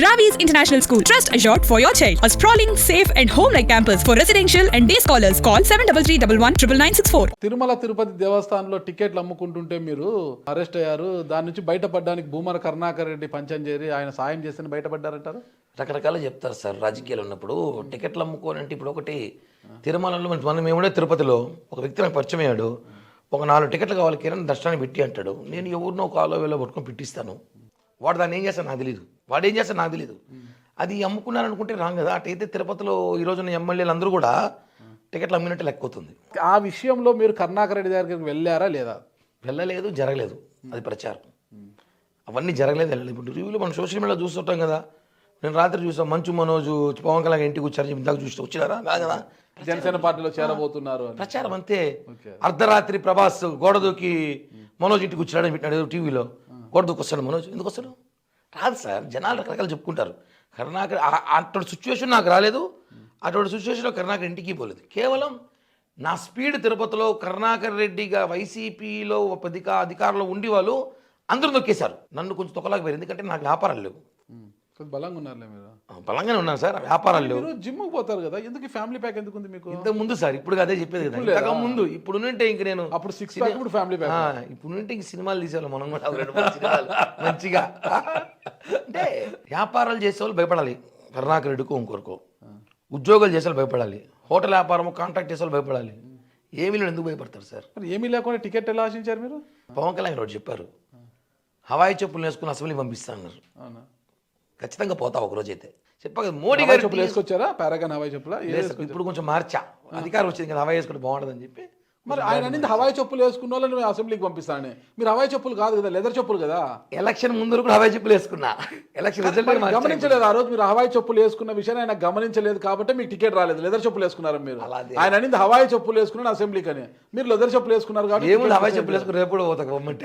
Ravi's International School. Trust assured for your child. A sprawling, safe and home-like campus for residential and day scholars. Call 7331199964. Tirumala Tirupati దేవస్థానంలో టికెట్లు అమ్ముకుంటుంటే మీరు arrest అయ్యారు. దాని నుంచి బయటపడడానికి భూమన కరుణాకర్ రెడ్డి పంచం చేరి ఆయన సాయం చేస్తే బయటపడ్డారంటారు. రకరకాలు చెప్తారు సార్. రాజకీయాలు ఉన్నప్పుడు టికెట్లు అమ్ముకోనంటే ఇప్పుడు ఒకటి తిరుమలలో మనం ఏముండే తిరుపతిలో ఒక వ్యక్తి నాకు పరిచయం అయ్యాడు. ఒక 4 టికెట్లు కావాలి కిరణ్ దర్శనాన్ని పెట్టి అంటాడు. నేను ఎవరినో కాలో వేలో పట్టుకొని పెట్టిస్తాను. వాడు దాన్ని ఏం చేస్తాను నాకు తెలియదు, వాడు ఏం చేస్తాను నాకు తెలియదు. అది అమ్ముకున్నారనుకుంటే రాంగ్ కదా. అటైతే తిరుపతిలో ఈ రోజున ఎమ్మెల్యేలు అందరూ కూడా టికెట్లు అమ్మినట్టు లెక్క అవుతుంది. ఆ విషయంలో మీరు కరుణాకర్ రెడ్డి దగ్గరికి వెళ్ళారా లేదా? వెళ్ళలేదు, జరగలేదు. అది ప్రచారం అవన్నీ జరగలేదు, వెళ్ళలేదు. ఇప్పుడు రివ్యూలో మనం సోషల్ మీడియాలో చూస్తుంటాం కదా. నేను రాత్రి చూసాను మంచు మనోజు పవన్ కళ్యాణ్ ఇంటికి వచ్చారని ఇందాక చూసి వచ్చినారా కదా. జనసేన పార్టీలో చేరబోతున్నారు ప్రచారం అంతే. అర్ధరాత్రి ప్రభాస్ గోడ దూకి మనోజ్ ఇంటికి వచ్చాడని పెట్టినాడు టీవీలో. గోడ దూకి వస్తాడు మనోజ్, ఎందుకు వస్తాడు? రాదు సార్. జనాలు రకరకాలు చెప్పుకుంటారు. కరుణాకర్ అటువంటి సిచ్యువేషన్ నాకు రాలేదు. అటువంటి సిచ్యువేషన్లో కరుణాకర్ ఇంటికి పోలేదు. కేవలం నా స్పీడ్ తిరుపతిలో కరుణాకర్ రెడ్డిగా వైసీపీలో అధికారంలో ఉండి వాళ్ళు అందరూ నొక్కేశారు. నన్ను కొంచెం తొక్కలాగా ఎందుకంటే నాకు వ్యాపారాలు లేవు. బలంగా ఉన్నారులే మీరు. బలంగానే ఉన్నాను సార్, వ్యాపారాలు లేవు. జిమ్కి పోతారు కదా, ఎందుకు ఫ్యామిలీ ప్యాక్ ఎందుకు ఉంది మీకు? ఇంతకు ముందు సార్, ఇప్పుడు అదే చెప్పేది కదా. ఇంతకు ముందు ఇప్పుడు నుంటే ఇంక నేను అప్పుడు 6 ప్యాక్, ఇప్పుడు ఫ్యామిలీ ప్యాక్. ఇప్పుడు నుంటే ఇంక సినిమాలు తీసేవాళ్ళం మనం కూడా. 2 సినిమాలు మంచిగా. అంటే వ్యాపారాలు చేసేవాళ్ళు భయపడాలి కరుణాకర్ రెడ్డికో ఇంకొకరికో. ఉద్యోగాలు చేసేవాళ్ళు భయపడాలి. హోటల్ వ్యాపారం కాంట్రాక్ట్ చేసేవాళ్ళు భయపడాలి. ఏమీ లేని ఎందుకు భయపడతారు సార్? ఏమీ లేకుండా టికెట్ ఎలా ఆశించారు మీరు? పవన్ కళ్యాణ్ గారు చెప్పారు హవాయి చెప్పులు వేసుకుని అసెంబ్లీ పంపిస్తా అన్నారు. ఖచ్చితంగా పోతా ఒకరోజు అయితే చెప్పాక. మోడీ గారు చెప్పులు వేసుకొచ్చారా? Paragon Hawaii చెప్పులా? ఇప్పుడు కొంచెం మార్చా, అధికారం వచ్చింది కదా, హవాయి వేసుకుంటే బాగుంటుందని చెప్పి. మరి ఆయన అనేది హవాయి చెప్పులు వేసుకున్న వాళ్ళని అసెంబ్లీకి పంపిస్తానని. మీరు హవాయి చెప్పులు కాదు కదా, లెదర్ చెప్పులు కదా. ఎలక్షన్ ముందు కూడా హవాయి చెప్పులు వేసుకున్నా. ఎలక్షన్ గమనించలేదు ఆ రోజు మీరు హవాయి చెప్పులు వేసుకున్న విషయాన్ని ఆయన గమనించలేదు కాబట్టి మీకు టికెట్ రాలేదు. లెదర్ చెప్పులు వేసుకున్నారు మీరు. ఆయన అనేది హవాయి చెప్పులు వేసుకున్నాను అసెంబ్లీకి అని, మీరు లెదర్ చెప్పులు వేసుకున్నారు కాబట్టి. ఏముంది హవాయి చెప్పులు వేసుకుని రేపు కూడా పోతా గవర్నమెంట్.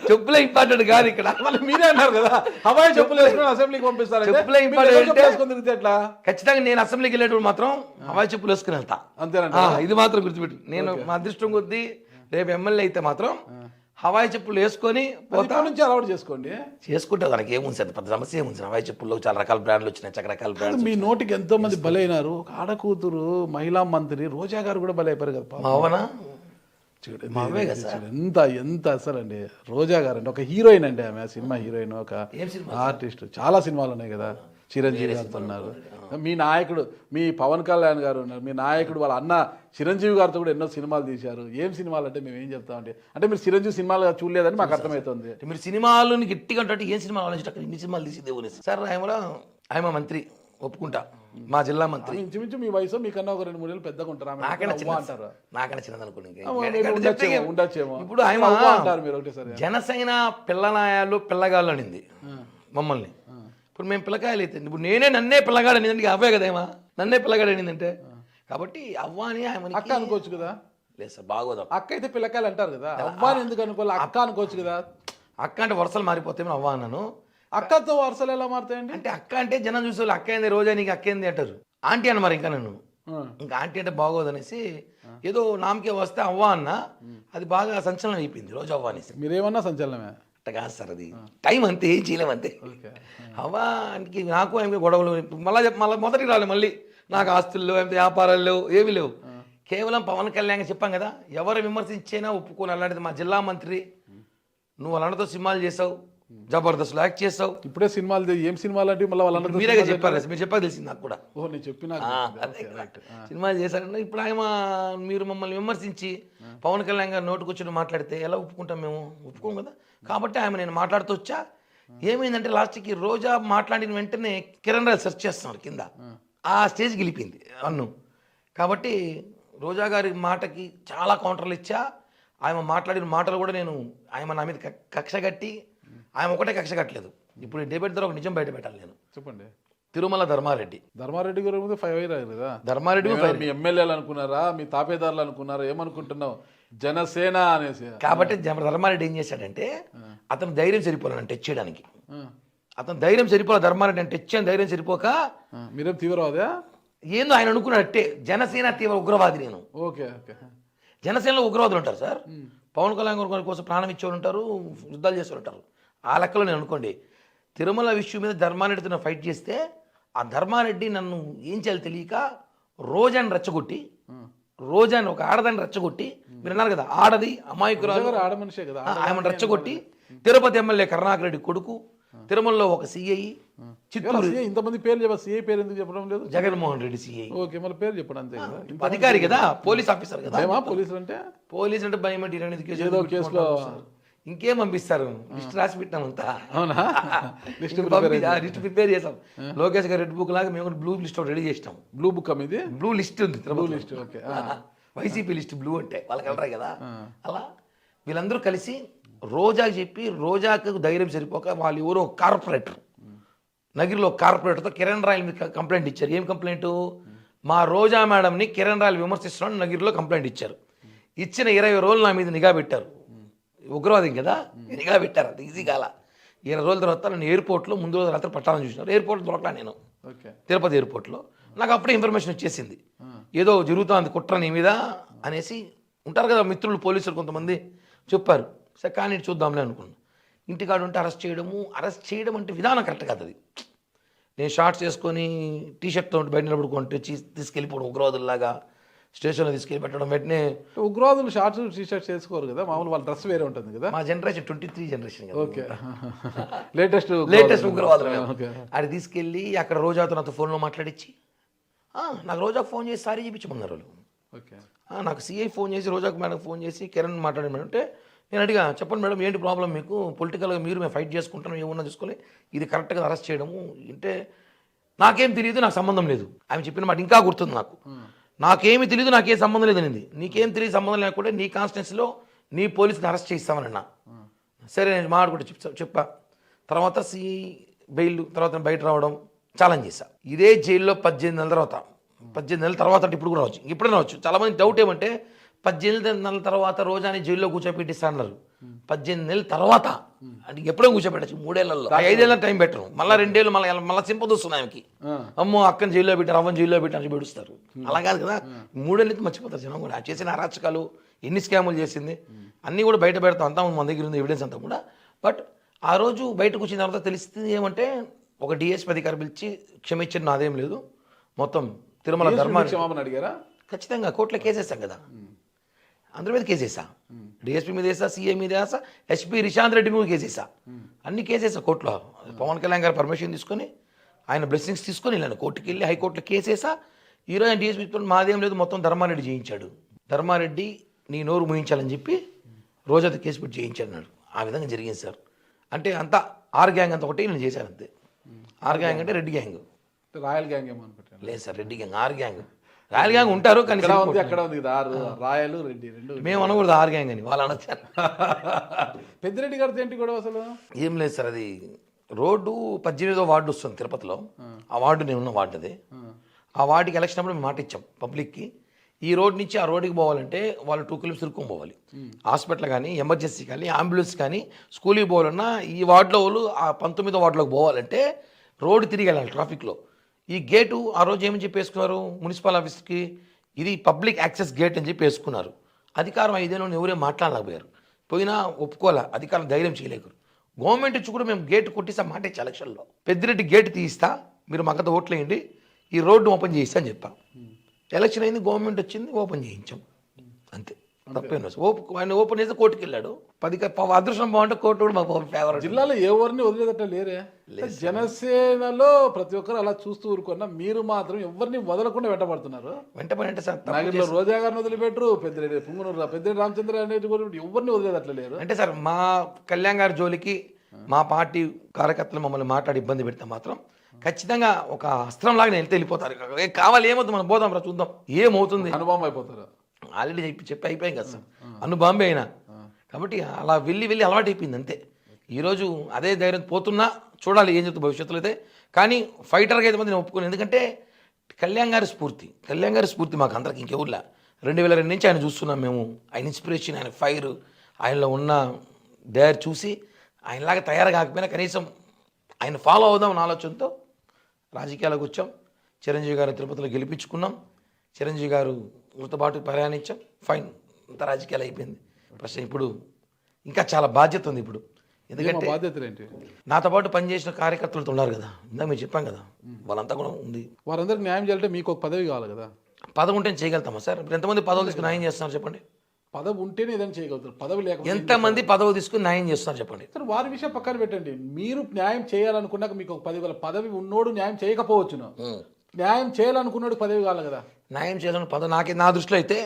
చెప్పులే ఇంపార్టెంట్ కాదు ఇక్కడ. మీరే అన్నారు కదా హవాయి చెప్పులు వేసుకుని అసెంబ్లీకి పంపిస్తారు. చెప్పులే ఇంపార్టెంట్ వేసుకుని తిరిగితే ఎట్లా? ఖచ్చితంగా నేను అసెంబ్లీకి వెళ్ళేటప్పుడు మాత్రం హవాయి చెప్పులు వేసుకుని వెళ్తా. అంతేనండి, ఇది మాత్రం గుర్తుపెట్టు. నేను మా అదృష్టం కొద్దీ రేపు ఎమ్మెల్యే అయితే మాత్రం హవాయి చెప్పులు వేసుకొని నుంచి అలవాటు చేసుకోండి. చేసుకుంటే దానికి ఏముంది సార్, పెద్ద సమస్య ఏముంది? హవాయి చెప్పుల్లో చాలా రకాల బ్రాండ్లు వచ్చినాయి, రకరకాల బ్రాండ్లు. మీ నోటికి ఎంతో మంది బలైనారు. ఒక ఆడకూతురు మహిళా మంత్రి రోజా గారు కూడా బలైపోయారు కదా. అవునా? ఎంత అసలు అండి రోజా గారు అంటే ఒక హీరోయిన్ అండి. ఆమె సినిమా హీరోయిన్, ఒక ఆర్టిస్ట్. చాలా సినిమాలు ఉన్నాయి కదా. చిరంజీవి గారితో ఉన్నారు. మీ నాయకుడు మీ పవన్ కళ్యాణ్ గారు ఉన్నారు. మీ నాయకుడు వాళ్ళ అన్న చిరంజీవి గారితో కూడా ఎన్నో సినిమాలు తీశారు. ఏం సినిమాలు అంటే మేము ఏం చెప్తామంటే, అంటే మీరు చిరంజీవి సినిమాలు చూడలేదని మాకు అర్థమవుతుంది. మీరు సినిమాలను గట్టిగా అంటే ఏం సినిమాలు ఆలోచించి ఇన్ని సినిమాలు తీసి సార్. ఆయన మంత్రి ఒప్పుకుంటా, మా జిల్లా మంత్రి. ఇంచుమించు మీ వయసు మీకన్నా ఒక 2-3 ఏళ్ళు పెద్దగా ఉంటారు. నాకన్నా చిన్నది అనుకోండి. ఇప్పుడు జనసేన పిల్లనాయాలు పిల్లగాళ్ళు అనింది మమ్మల్ని. ఇప్పుడు మేము పిల్లకాయలు అయితే ఇప్పుడు నన్నే పిల్లగాడు అనిందంటే అవే కదేమా, నన్నే పిల్లగాడు అనిందంటే. కాబట్టి అవ్వ అని ఆయన అక్క అనుకోవచ్చు కదా. లేదు సార్, బాగోదు. అక్క అయితే పిల్లకాయలు అంటారు కదా, అవ్వని ఎందుకు అనుకోవాలి? అక్క అనుకోవచ్చు కదా. అక్క అంటే వరుసలు మారిపోతే అవ్వ అన్నాను. అక్కతో వరుసలు ఎలా మారుతాయండి? అంటే అక్క అంటే జనం చూసే వాళ్ళు అక్క ఏంది రోజా నీకు అక్క ఏంది అంటారు. ఆంటీ అన్న మరి ఇంకా నన్ను ఇంకా ఆంటీ అంటే బాగోదు అనేసి ఏదో నామకే వస్తే అవ్వ అన్న. అది బాగా సంచలనం అయిపోయింది రోజు అవ్వ అనేసి. మీరేమన్నా సంచలనమే అట్ట కాదు సార్, అది టైం అంతే, ఏం చేయలేము అంతే. అవ్వానికి నాకు ఏమి గొడవలు మళ్ళీ మొదటికి రాలేదు. మళ్ళీ నాకు ఆస్తుల్లో వ్యాపారాలు లేవు, ఏమీ లేవు. కేవలం పవన్ కళ్యాణ్ చెప్పాం కదా, ఎవరు విమర్శించైనా ఒప్పుకోని. అలాంటిది మా జిల్లా మంత్రి, నువ్వు వాళ్ళతో సినిమాలు చేసావు, జబర్దస్త్ యాక్ట్ చేసావు. ఇప్పుడే సినిమాలు ఏం సినిమాలు అంటే మళ్ళీ వాళ్ళ మీరే చెప్పారు, మీరు చెప్పాక తెలిసింది నాకు కూడా. నేను చెప్పిన సినిమాలు చేశారన్న. ఇప్పుడు ఆయన మీరు మమ్మల్ని విమర్శించి పవన్ కళ్యాణ్ గారు నోటుకు వచ్చి మాట్లాడితే ఎలా ఒప్పుకుంటాం? మేము ఒప్పుకోం కదా. కాబట్టి నేను మాట్లాడుతూ వచ్చా. ఏమైందంటే లాస్ట్కి రోజా మాట్లాడిన వెంటనే కిరణ్ రాయ్ సెర్చ్ చేస్తున్నారు కింద. ఆ స్టేజ్ గెలిపింది అన్ను. కాబట్టి రోజా గారి మాటకి చాలా కౌంటర్లు ఇచ్చా. ఆయన మాట్లాడిన మాటలు కూడా నేను ఆయన నా మీద కక్ష కట్టి, ఆయన ఒకటే కక్ష కట్టలేదు. ఇప్పుడు డిబేట్ ద్వారా ఒక నిజం బయట పెట్టాలి నేను. చెప్పండి. తిరుమల ధర్మారెడ్డి గారి మీద 5 అయ్యారు కదా. ధర్మారెడ్డి మీ ఎమ్మెల్యేలు అనుకున్నారా, మీ తాపేదారులు అనుకున్నారా, ఏమనుకుంటున్నావు? జనసేన అనేసి. కాబట్టి ధర్మారెడ్డి ఏం చేశాడంటే, అతను ధైర్యం సరిపోలేనంటే తెచ్చేయడానికి. అతను ధైర్యం సరిపోలే ధర్మారెడ్డి అంటే తెచ్చాను. ధైర్యం సరిపోక మీరేం తీవ్రవాదా ఏందో ఆయన అనుకున్నట్టే. జనసేన తీవ్ర ఉగ్రవాది నేను. ఓకే. జనసేనలో ఉగ్రవాదులు ఉంటారు సార్. పవన్ కళ్యాణ్ గారి కోసం ప్రాణం ఇచ్చేవాళ్ళు ఉంటారు, యుద్ధాలు చేసేవాళ్ళు ఉంటారు. ఆ లెక్కలో నేను అనుకోండి. తిరుమల విషయం మీద ధర్మారెడ్డితో నేను ఫైట్ చేస్తే ఆ ధర్మారెడ్డి నన్ను ఏం చేయాలి తెలియక రోజాని రెచ్చగొట్టి రోజాని ఒక ఆడదాన్ని రెచ్చగొట్టి మీరు అన్నారు కదా ఆడది అమాయకురాలు ఆడ మనిషే కదా ఆమెను రెచ్చగొట్టి తిరుపతి ఎమ్మెల్యే కరుణాకర్ రెడ్డి కొడుకు తిరుమలలో ఒక సిఐ చిత్తూరు CI ఇంతమంది పేర్లు చెప్పాలి, సిఐ పేరు ఎందుకు చెప్పడం లేదు? జగన్మోహన్ రెడ్డి సిఐ ఓకే, మళ్ళీ పేరు చెప్పండి అంతే కదా. అధికారి కదా, పోలీస్ ఆఫీసర్ కదా. భయమా పోలీసులు అంటే? పోలీస్ అంటే భయం అంటే 22 కేసులు ఏదో కేసులో ఇంకేం పంపిస్తారు, లిస్ట్ రాసి పెట్టినామంతా. అవునా? లిస్ట్ లిస్ట్ ప్రిపేర్ చేసాం. లోకేష్ గారు రెడ్ బుక్ లాగా మేము బ్లూ లిస్ట్ రెడీ చేసినాం. బ్లూ బుక్ ఇది బ్లూ లిస్ట్ ఉంది, blue list. Okay, YCP list blue అంటే వాళ్ళకి వెళ్ళరాయి కదా. అలా వీళ్ళందరూ కలిసి రోజాకి చెప్పి రోజాకు ధైర్యం సరిపోక వాళ్ళు ఎవరో కార్పొరేటర్ నగిరిలో కార్పొరేటర్తో కిరణ్ రాయల్ మీద కంప్లైంట్ ఇచ్చారు. ఏం కంప్లైంట్? మా రోజా మేడంని కిరణ్ రాయల్ విమర్శిస్తున్నాడు నగిరిలో కంప్లైంట్ ఇచ్చారు. ఇచ్చిన 20 రోజులు నా మీద నిఘా పెట్టారు. ఉగ్రవాదం కదా, నిఘా పెట్టారు. అది ఈజీ కాల. 20 రోజుల తర్వాత నేను ఎయిర్పోర్ట్లో ముందు రోజు రాత్రి పట్టాలని చూసినారు. ఎయిర్పోర్ట్ దొరకలా నేను, తిరుపతి ఎయిర్పోర్ట్లో. నాకు అప్పుడే ఇన్ఫర్మేషన్ వచ్చేసింది, ఏదో జరుగుతుంది కుట్ర నీ మీద అనేసి. ఉంటారు కదా మిత్రులు పోలీసులు కొంతమంది చెప్పారు. సరే కానీ చూద్దాంలే అనుకున్నాను. ఇంటికాడు ఉంటే అరెస్ట్ చేయడం అంటే విధానం కరెక్ట్ కాదు. అది నేను షార్ట్స్ వేసుకొని టీషర్ట్తో బయట నిలబడుకుంటే తీసుకెళ్ళిపోవడం ఉగ్రవాదుల్లాగా స్టేషన్లో తీసుకెళ్ళి పెట్టడం. వెంటనే ఉగ్రవాదులు షార్ట్స్ టీషర్ట్స్ వేసుకోరు కదా, మామూలు వాళ్ళ డ్రెస్ వేరే ఉంటుంది కదా. మా జనరేషన్ 23 జనరేషన్. ఓకే, లేటెస్ట్ ఉగ్రవాదులు. అది తీసుకెళ్ళి అక్కడ రోజాతో నాతో ఫోన్లో మాట్లాడించి నాకు రోజాకు ఫోన్ చేసి సారీ చెప్పించమన్నారు వాళ్ళు. ఓకే, నాకు సిఐ ఫోన్ చేసి రోజాకు మేడం ఫోన్ చేసి కిరణ్ మాట్లాడి మేడం అంటే నేను అడిగా, చెప్పండి మేడం ఏంటి ప్రాబ్లం మీకు, పొలిటికల్గా మేము ఫైట్ చేసుకుంటాం ఏమన్నా చూసుకోలే, ఇది కరెక్ట్గా అరెస్ట్ చేయడము అంటే నాకేం తెలియదు, నాకు సంబంధం లేదు. ఆమె చెప్పిన మాట ఇంకా గుర్తుంది నాకు. నాకేమి తెలియదు, నాకేం సంబంధం లేదు అనేది. నీకేం తెలియదు సంబంధం లేకపోతే నీ కాన్స్టిట్యున్సీలో నీ పోలీసుని అరెస్ట్ చేయిస్తామన్నా. సరే నేను మాట్లాడుకుంటే చెప్పా. తర్వాత బెయిల్ తర్వాత బయట రావడం ఛాలెంజ్ చేశా. ఇదే జైల్లో 18 నెలల తర్వాత, 18 నెలల తర్వాత అంటే ఇప్పుడు కూడా రావచ్చు, ఇప్పుడే రావచ్చు. చాలామంది డౌట్ ఏమంటే 18 నెలల తర్వాత రోజాని జైల్లో కూర్చోపెట్టిస్తా అన్నారు. 18 నెలల తర్వాత అంటే ఎప్పుడో కూర్చోపెట్టచ్చు, 3 ఏళ్లలో. 5 ఏళ్ళ టైం పెట్టరు, మళ్ళీ 2 ఏళ్ళు మళ్ళీ సింపది వస్తుంది ఆమెకి. అమ్మో అక్కని జైల్లో పెట్టారు, అవ్వని జైల్లో పెట్టారు పెడుస్తారు. అలా కాదు కదా, 3 ఏళ్ళు మర్చిపోతారు జనం కూడా. చేసిన అరాచకాలు ఎన్ని స్కాములు చేసింది అన్నీ కూడా బయట పెడతాం. అంతా మన దగ్గర ఉంది ఎవిడెన్స్ అంతా కూడా. బట్ ఆ రోజు బయటకు వచ్చిన తర్వాత తెలిసింది ఏమంటే ఒక డిఎస్పీ అధికారి పిలిచి క్షమించిన నాదేం లేదు, మొత్తం తిరుమల ధర్మాన్ని అడిగారా? ఖచ్చితంగా కోర్టులో కేసేసాం కదా, అందరి మీద కేసేసా. డిఎస్పీ మీద వేసా, సీఏ మీద వేసా, ఎస్పీ రిషాంత్ రెడ్డి మీద కేసేసా. అన్ని కేసేసా కోర్టులో. పవన్ కళ్యాణ్ గారు పర్మిషన్ తీసుకొని ఆయన బ్లెస్సింగ్స్ తీసుకొని వెళ్ళాను కోర్టుకి వెళ్ళి హైకోర్టులో కేసేసా. ఈరోజు ఆయన డిఎస్పీ మాదేం లేదు, మొత్తం ధర్మారెడ్డి చేయించాడు. ధర్మారెడ్డి నీ నోరు ముయించాలని చెప్పి రోజైతే కేసు పెట్టి చేయించాడు. ఆ విధంగా జరిగింది సార్. అంటే అంతా ఆర్ గ్యాంగ్ అంతా ఒకటి నేను చేశాను అంతే. ఆర్ గ్యాంగ్ అంటే రెడ్డి గ్యాంగ్, రాయల్ గ్యాంగ్ ఏమో అనుకుంటాను. లేదు sir, Reddy gang. R gang royal gang ఉంటారు కానీ అక్కడ ఉంది కదా, రాయలు రెడ్డి రెండు. మేము అనకూడదు ఆర్ గ్యాంగ్ అని, వాళ్ళు అనొచ్చారు. పెద్దిరెడ్డి గారితో ఏంటి కూడా అసలు ఏం లేదు సార్. అది రోడ్డు 18వ వార్డు వస్తుంది తిరుపతిలో. ఆ వార్డు నేను ఉన్న వార్డు అది. ఆ వార్డుకి ఎలక్షన్ అప్పుడు మేము మాట ఇచ్చాం పబ్లిక్కి, ఈ రోడ్ నుంచి ఆ రోడ్డుకి పోవాలంటే వాళ్ళు 2 కిలోమీటర్స్ తిరుక్కొని పోవాలి. హాస్పిటల్ కానీ ఎమర్జెన్సీ కానీ అంబులెన్స్ కానీ స్కూల్కి పోవాలన్నా ఈ వార్డులో వాళ్ళు ఆ 19వ వార్డులోకి పోవాలంటే రోడ్డు తిరిగి వెళ్ళాలి ట్రాఫిక్లో. ఈ గేటు ఆ రోజు ఏమని చెప్పి వేసుకున్నారు మున్సిపల్ ఆఫీస్కి, ఇది పబ్లిక్ యాక్సెస్ గేట్ అని చెప్పి వేసుకున్నారు. అధికారం 5 ఏళ్ళు ఎవరే మాట్లాడలేకపోయారు, పోయినా ఒప్పుకోలే, అధికారం ధైర్యం చేయలేరు. గవర్నమెంట్ ఇచ్చి కూడా మేము గేట్ కొట్టిస్తా మాట ఇచ్చా ఎలక్షన్లో. పెద్దిరెడ్డి గేట్ తీయిస్తా, మీరు మాకంతా ఓట్లు వేయండి, ఈ రోడ్డు ఓపెన్ చేయిస్తా అని చెప్పా. ఎలక్షన్ అయింది, గవర్నమెంట్ వచ్చింది, ఓపెన్ చేయించాం అంతే. తప్పేం ఆయన ఓపెన్ చేస్తే కోర్టుకి వెళ్ళాడు. 10 అదృష్టం బాగుంటే కోర్టు కూడా మాకు ఫేవర్. జిల్లాలో ఎవరిని వదిలేదట లేరే? జనసేనలో ప్రతి ఒక్కరు అలా చూస్తూ ఊరుకున్నా, మీరు మాత్రం ఎవరిని వదలకుండా వెంటబడుతున్నారు. వెంటబడి సార్ నగరంలో రోజా గారిని వదిలిపెట్టరు, పెద్దిరెడ్డి రామచంద్ర అనేది ఎవరిని వదిలేదట్లా లేరు. అంటే సార్ మా కళ్యాణ్ గారి జోలికి మా పార్టీ కార్యకర్తలు మమ్మల్ని మాట్లాడి ఇబ్బంది పెడితే మాత్రం ఖచ్చితంగా ఒక అస్త్రం లాగా నేను వెళ్ళిపోతారు. కావాలి ఏమవుతుంది మనం పోదాం రా చూద్దాం ఏమవుతుంది, అనుభవం అయిపోతారు. ఆల్రెడీ చెప్పి అయిపోయాం కదా సార్, బాంబే అయినా. కాబట్టి అలా వెళ్ళి అలవాటు అయిపోయింది అంతే. ఈరోజు అదే ధైర్యం పోతున్నా, చూడాలి ఏం చెప్తుంది భవిష్యత్తులో అయితే. కానీ ఫైటర్గా అయితే నేను ఒప్పుకోను, ఎందుకంటే కళ్యాణ్ గారి స్ఫూర్తి మాకు అందరికి ఇంకెవర్లా. 2002 నుంచి ఆయన చూస్తున్నాం మేము. ఆయన ఇన్స్పిరేషన్, ఆయన ఫైర్, ఆయనలో ఉన్న డేర్ చూసి ఆయనలాగా తయారు కాకపోయినా కనీసం ఆయన ఫాలో అవుదామని ఆలోచనతో రాజకీయాలకు వచ్చాం. చిరంజీవి గారిని తిరుపతిలో గెలిపించుకున్నాం. చిరంజీవి గారు పాటు ప్రయాణించాం. ఫైన్, అంత రాజకీయాలు అయిపోయింది. ప్రశ్న ఇప్పుడు ఇంకా చాలా బాధ్యత ఉంది. ఇప్పుడు ఎందుకంటే బాధ్యతలు ఏంటి? నాతో పాటు పనిచేసిన కార్యకర్తలతో ఉన్నారు కదా, ఇందా మీరు చెప్పాం కదా, వాళ్ళంతా కూడా ఉంది. వారందరికి న్యాయం చేయాలంటే మీకు ఒక పదవి కావాలి కదా. పదవి ఉంటే చేయగలుగుతామా సార్? ఇప్పుడు ఎంతమంది పదవులు తీసుకుని న్యాయం చేస్తున్నారు చెప్పండి? పదవి ఉంటేనే ఏదైనా చేయగలుగుతారు, పదవి లేకపోతే ఎంతమంది పదవి తీసుకుని న్యాయం చేస్తున్నారు చెప్పండి? సార్ వారి విషయం పక్కన పెట్టండి. మీరు న్యాయం చేయాలనుకున్నాక మీకు ఒక పదవి ఉన్నోడు న్యాయం చేయకపోవచ్చును. న్యాయం చేయాలనుకున్నాడు పదవి కావాలి కదా. న్యాయం చేయాలని పదవి నా దృష్టిలో అయితే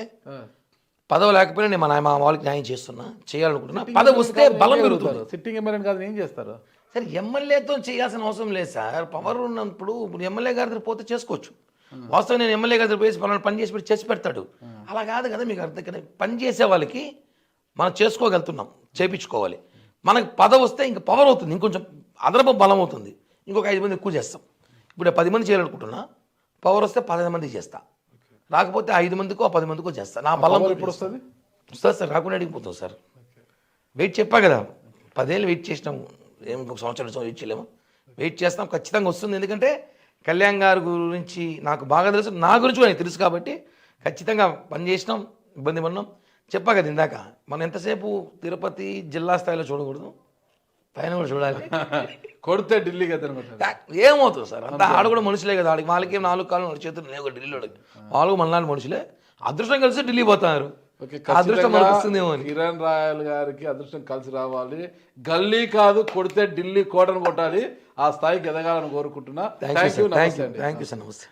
పదవి లేకపోయినా నేను మా వాళ్ళకి న్యాయం చేస్తున్నా, చేయాలనుకుంటున్నా. పదవి వస్తే బలం పెరుగుతుంది. సిట్టింగ్ ఎమ్మెల్యే కాదు ఏం చేస్తారు? సార్ ఎమ్మెల్యేతో చేయాల్సిన అవసరం లేదు సార్. పవర్ ఉన్నప్పుడు ఇప్పుడు ఎమ్మెల్యే గారి దగ్గర పోతే చేసుకోవచ్చు. వాస్తవం నేను ఎమ్మెల్యే గారి దగ్గర పోయి పని చేసి పెడతాడు. అలా కాదు కదా, మీకు అర్థం కదా. పని చేసే వాళ్ళకి మనం చేసుకోగలుగుతున్నాం, చేపించుకోవాలి. మనకు పదవి వస్తే ఇంకా పవర్ అవుతుంది, ఇంకొంచెం అదనపు బలం అవుతుంది. ఇంకొక 5 మంది ఎక్కువ చేస్తాం. ఇప్పుడు 10 మంది చేయాలనుకుంటున్నా, పవర్ వస్తే 15 మందికి చేస్తా, రాకపోతే 5 మందికో 10 మందికో చేస్తా. నా బలం ఎప్పుడు వస్తుంది? వస్తుంది సార్, రాకుండా అడిగిపోతుంది సార్. వెయిట్ చెప్పా కదా, 10 ఏళ్ళు వెయిట్ చేసినాము, ఏం ఒక సంవత్సరం వెయిట్ చేయలేము. వెయిట్ చేస్తాం, ఖచ్చితంగా వస్తుంది. ఎందుకంటే కళ్యాణ్ గారి గురించి నాకు బాగా తెలుసు, నా గురించి కూడా తెలుసు కాబట్టి ఖచ్చితంగా పని చేసినాం, ఇబ్బంది పడినాం. చెప్పా కదా ఇందాక, మనం ఎంతసేపు తిరుపతి జిల్లా స్థాయిలో చూడకూడదు, పైన కూడా చూడాలి. కొడితే ఢిల్లీకి ఏమవుతుంది సార్, అంతా ఆడ కూడా మనుషులే కదా. ఆడికి వాళ్ళకి 4 కాళ్ళు చేతులు లేవు ఢిల్లీలో, వాళ్ళు మనలాంటి మనుషులే. అదృష్టం కలిసి ఢిల్లీ పోతున్నారు. అదృష్టం మనకు వస్తుందేమో అని. కిరణ్ రాయల్ గారికి అదృష్టం కలిసి రావాలి. గల్లీ కాదు, కొడితే ఢిల్లీ కోటను కొట్టాలి. ఆ స్థాయికి ఎదగాలని కోరుకుంటున్నా. థ్యాంక్ యూ సార్, నమస్తే.